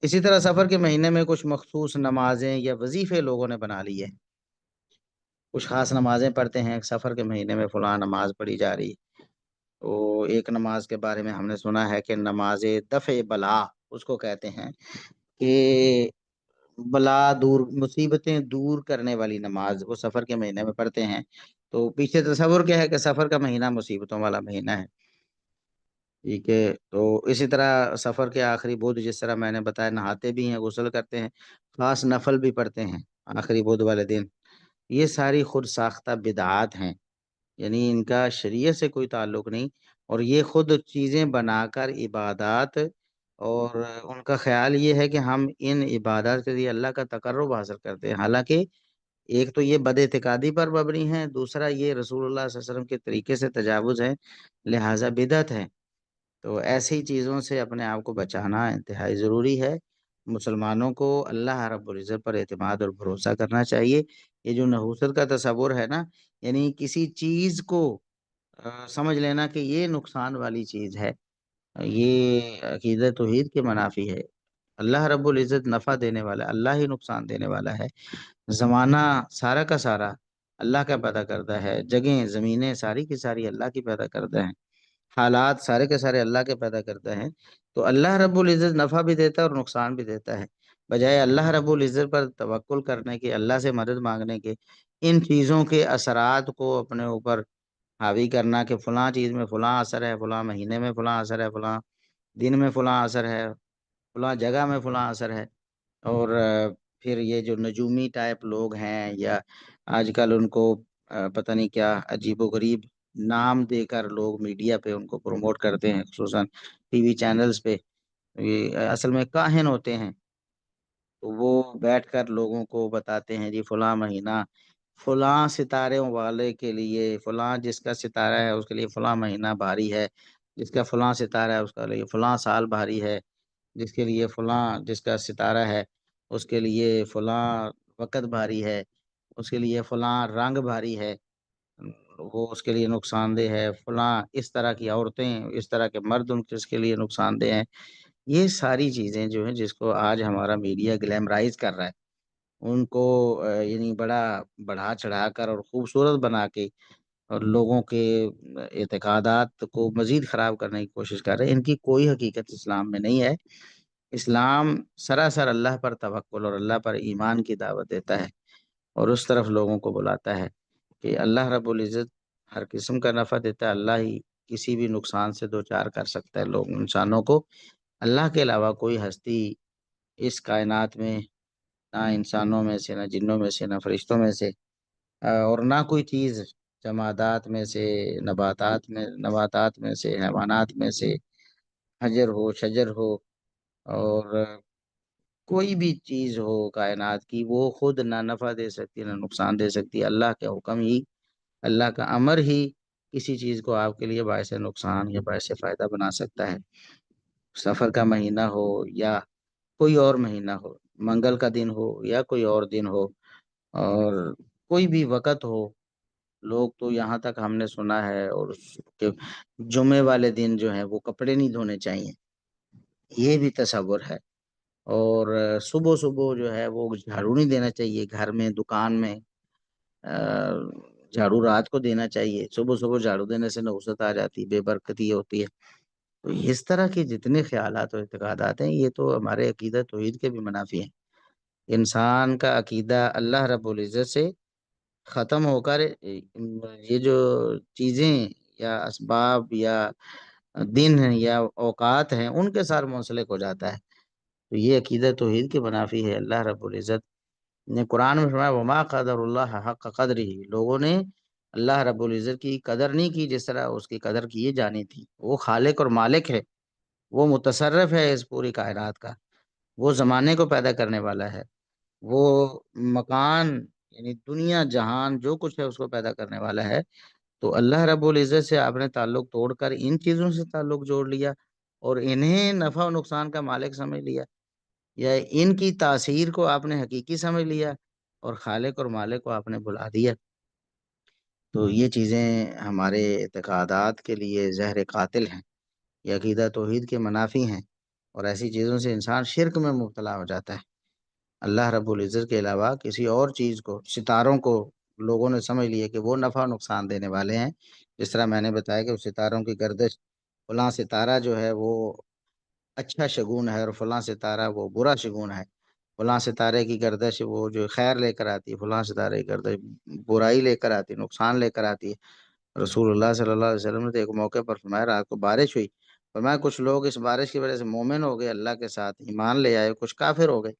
S1: اسی طرح سفر کے مہینے میں کچھ مخصوص نمازیں یا وظیفے لوگوں نے بنا لی ہے، کچھ خاص نمازیں پڑھتے ہیں، سفر کے مہینے میں فلاں نماز پڑھی جا رہی ہے۔ تو ایک نماز کے بارے میں ہم نے سنا ہے کہ نماز دفع بلا اس کو کہتے ہیں، کہ بلا دور، مصیبتیں دور کرنے والی نماز وہ سفر کے مہینے میں پڑھتے ہیں۔ تو پیچھے تصور کیا ہے کہ سفر کا مہینہ مصیبتوں والا مہینہ ہے، ٹھیک ہے؟ تو اسی طرح سفر کے آخری بدھ جس طرح میں نے بتایا نہاتے بھی ہیں، غسل کرتے ہیں، خاص نفل بھی پڑھتے ہیں آخری بدھ والے دن۔ یہ ساری خود ساختہ بدعات ہیں، یعنی ان کا شریعت سے کوئی تعلق نہیں، اور یہ خود چیزیں بنا کر عبادات، اور ان کا خیال یہ ہے کہ ہم ان عبادات کے ذریعے اللہ کا تقرب حاصل کرتے ہیں، حالانکہ ایک تو یہ بد اعتقادی پر مبنی ہے، دوسرا یہ رسول اللہ صلی اللہ علیہ وسلم کے طریقے سے تجاوز ہے، لہٰذا بدعت ہے۔ تو ایسی چیزوں سے اپنے آپ کو بچانا انتہائی ضروری ہے۔ مسلمانوں کو اللہ رب العزت پر اعتماد اور بھروسہ کرنا چاہیے۔ یہ جو نحوست کا تصور ہے نا، یعنی کسی چیز کو سمجھ لینا کہ یہ نقصان والی چیز ہے، یہ عقیدہ توحید کے منافی ہے۔ اللہ رب العزت نفع دینے والا، اللہ ہی نقصان دینے والا ہے۔ زمانہ سارا کا سارا اللہ کا پیدا کرتا ہے، جگہیں زمینیں ساری کی ساری اللہ کی پیدا کرتا ہے، حالات سارے کے سارے اللہ کے پیدا کرتا ہے۔ تو اللہ رب العزت نفع بھی دیتا ہے اور نقصان بھی دیتا ہے، بجائے اللہ رب العزت پر توکل کرنے کے، اللہ سے مدد مانگنے کے، ان چیزوں کے اثرات کو اپنے اوپر حاوی کرنا کہ فلاں چیز میں فلاں اثر ہے، فلاں مہینے میں فلاں اثر ہے، فلاں دن میں فلاں اثر ہے، فلاں جگہ میں فلاں اثر ہے، اور پھر یہ جو نجومی ٹائپ لوگ ہیں، یا آج کل ان کو پتہ نہیں کیا عجیب و غریب نام دے کر لوگ میڈیا پہ ان کو پروموٹ کرتے ہیں، خصوصاً ٹی وی چینلز پہ، یہ اصل میں کاہن ہوتے ہیں، تو وہ بیٹھ کر لوگوں کو بتاتے ہیں جی فلاں مہینہ فلاں ستارے والے کے لیے، فلاں جس کا ستارہ ہے اس کے لیے فلاں مہینہ بھاری ہے، جس کا فلاں ستارہ ہے اس کا لیے فلاں سال بھاری ہے، جس کے لیے فلاں جس کا ستارہ ہے اس کے لیے فلاں وقت بھاری ہے، اس کے لیے فلاں رنگ بھاری ہے، وہ اس کے لیے نقصان دہ ہے، فلاں اس طرح کی عورتیں اس طرح کے مرد ان کے اس کے لیے نقصان دہ ہیں۔ یہ ساری چیزیں جو ہیں جس کو آج ہمارا میڈیا گلیمرائز کر رہا ہے، ان کو یعنی بڑا بڑھا چڑھا کر اور خوبصورت بنا کے اور لوگوں کے اعتقادات کو مزید خراب کرنے کی کوشش کر رہے ہیں، ان کی کوئی حقیقت اسلام میں نہیں ہے۔ اسلام سراسر اللہ پر توکل اور اللہ پر ایمان کی دعوت دیتا ہے، اور اس طرف لوگوں کو بلاتا ہے کہ اللہ رب العزت ہر قسم کا نفع دیتا ہے، اللہ ہی کسی بھی نقصان سے دو چار کر سکتا ہے لوگ انسانوں کو، اللہ کے علاوہ کوئی ہستی اس کائنات میں، نہ انسانوں میں سے، نہ جنوں میں سے، نہ فرشتوں میں سے، اور نہ کوئی چیز جمادات میں سے، نباتات میں سے، حیوانات میں سے، حجر ہو شجر ہو، اور کوئی بھی چیز ہو کائنات کی، وہ خود نہ نفع دے سکتی نہ نقصان دے سکتی، اللہ کے حکم ہی، اللہ کا امر ہی کسی چیز کو آپ کے لیے باعث نقصان یا باعث فائدہ بنا سکتا ہے۔ سفر کا مہینہ ہو یا کوئی اور مہینہ ہو، منگل کا دن ہو یا کوئی اور دن ہو، اور کوئی بھی وقت ہو، لوگ تو یہاں تک ہم نے سنا ہے اور کہ جمعے والے دن جو ہے وہ کپڑے نہیں دھونے چاہیے، یہ بھی تصور ہے، اور صبح صبح جو ہے وہ جھاڑو نہیں دینا چاہیے گھر میں، دکان میں، جھاڑو رات کو دینا چاہیے، صبح صبح جھاڑو دینے سے نحوست آ جاتی، بے برکتی ہوتی ہے۔ تو اس طرح کے جتنے خیالات اور اعتقادات ہیں، یہ تو ہمارے عقیدہ توحید کے بھی منافی ہیں۔ انسان کا عقیدہ اللہ رب العزت سے ختم ہو کر یہ جو چیزیں یا اسباب یا دن ہیں یا اوقات ہیں ان کے ساتھ منسلک ہو جاتا ہے، تو یہ عقیدہ توحید کے منافی ہے۔ اللہ رب العزت نے قرآن میں فرمایا وما قدر اللہ حق قدر ہی، لوگوں نے اللہ رب العزت کی قدر نہیں کی جس طرح اس کی قدر کی جانی تھی۔ وہ خالق اور مالک ہے، وہ متصرف ہے اس پوری کائنات کا، وہ زمانے کو پیدا کرنے والا ہے، وہ مکان یعنی دنیا جہان جو کچھ ہے اس کو پیدا کرنے والا ہے۔ تو اللہ رب العزت سے آپ نے تعلق توڑ کر ان چیزوں سے تعلق جوڑ لیا اور انہیں نفع و نقصان کا مالک سمجھ لیا، یا ان کی تاثیر کو آپ نے حقیقی سمجھ لیا اور خالق اور مالک کو آپ نے بھلا دیا، تو یہ چیزیں ہمارے اعتقادات کے لیے زہر قاتل ہیں، یہ عقیدہ توحید کے منافی ہیں، اور ایسی چیزوں سے انسان شرک میں مبتلا ہو جاتا ہے۔ اللہ رب العزت کے علاوہ کسی اور چیز کو، ستاروں کو لوگوں نے سمجھ لیا کہ وہ نفع و نقصان دینے والے ہیں، جس طرح میں نے بتایا کہ ستاروں کی گردش، فلاں ستارہ جو ہے وہ اچھا شگون ہے اور فلاں ستارہ وہ برا شگون ہے، فلاں ستارے کی گردش وہ جو خیر لے کر آتی ہے، فلاں ستارے کی گردش برائی لے کر آتی ہے، نقصان لے کر آتی ہے۔ رسول اللہ صلی اللہ علیہ وسلم نے تو ایک موقع پر فرمایا رات کو بارش ہوئی، فرمایا کچھ لوگ اس بارش کی وجہ سے مومن ہو گئے، اللہ کے ساتھ ایمان لے آئے، کچھ کافر ہو گئے۔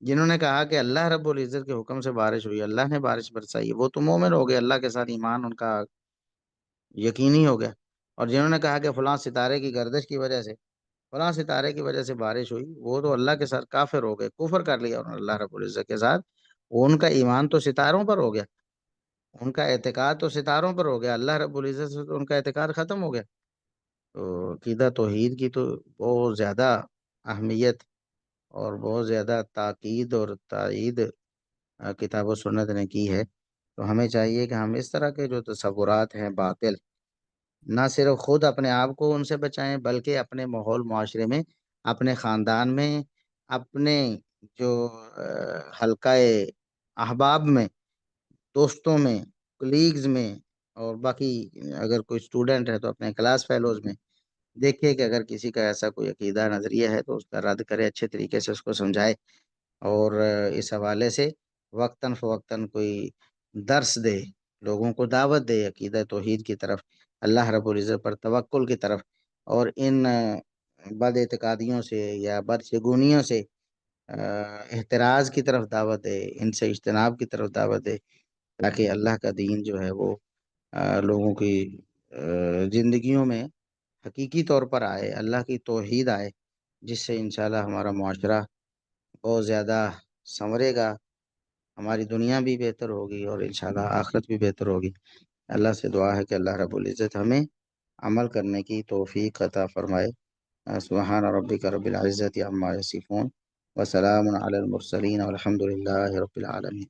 S1: جنہوں نے کہا کہ اللہ رب العزت کے حکم سے بارش ہوئی، اللہ نے بارش برسائی، وہ تو مومن ہو گئے، اللہ کے ساتھ ایمان ان کا یقینی ہو گیا۔ اور جنہوں نے کہا کہ فلاں ستارے کی گردش کی وجہ سے، فلاں ستارے کی وجہ سے بارش ہوئی، وہ تو اللہ کے ساتھ کافر ہو گئے، کفر کر لیا انہوں نے اللہ رب العزت کے ساتھ، ان کا ایمان تو ستاروں پر ہو گیا، ان کا اعتقاد تو ستاروں پر ہو گیا، اللہ رب العزت سے تو ان کا اعتقاد ختم ہو گیا۔ تو عقیدہ توحید کی تو بہت زیادہ اہمیت اور بہت زیادہ تاکید اور تائید کتاب و سنت نے کی ہے۔ تو ہمیں چاہیے کہ ہم اس طرح کے جو تصورات ہیں باطل، نہ صرف خود اپنے آپ کو ان سے بچائیں بلکہ اپنے ماحول معاشرے میں، اپنے خاندان میں، اپنے جو حلقہ احباب میں، دوستوں میں، کلیگز میں، اور باقی اگر کوئی اسٹوڈنٹ ہے تو اپنے کلاس فیلوز میں دیکھیے کہ اگر کسی کا ایسا کوئی عقیدہ نظریہ ہے تو اس کا رد کرے، اچھے طریقے سے اس کو سمجھائے، اور اس حوالے سے وقتاً فوقتاً کوئی درس دے، لوگوں کو دعوت دے عقیدہ توحید کی طرف، اللہ رب العزت پر توکل کی طرف، اور ان بد اعتقادیوں سے یا بد شگونیوں سے احتراز کی طرف دعوت دے، ان سے اجتناب کی طرف دعوت دے، تاکہ اللہ کا دین جو ہے وہ لوگوں کی زندگیوں میں حقیقی طور پر آئے، اللہ کی توحید آئے، جس سے انشاءاللہ ہمارا معاشرہ بہت زیادہ سنورے گا، ہماری دنیا بھی بہتر ہوگی اور انشاءاللہ آخرت بھی بہتر ہوگی۔ اللہ سے دعا ہے کہ اللہ رب العزت ہمیں عمل کرنے کی توفیق عطا فرمائے۔ سبحان ربک رب العزت عما یصفون وسلام علی المرسلین والحمد للہ رب العالمین۔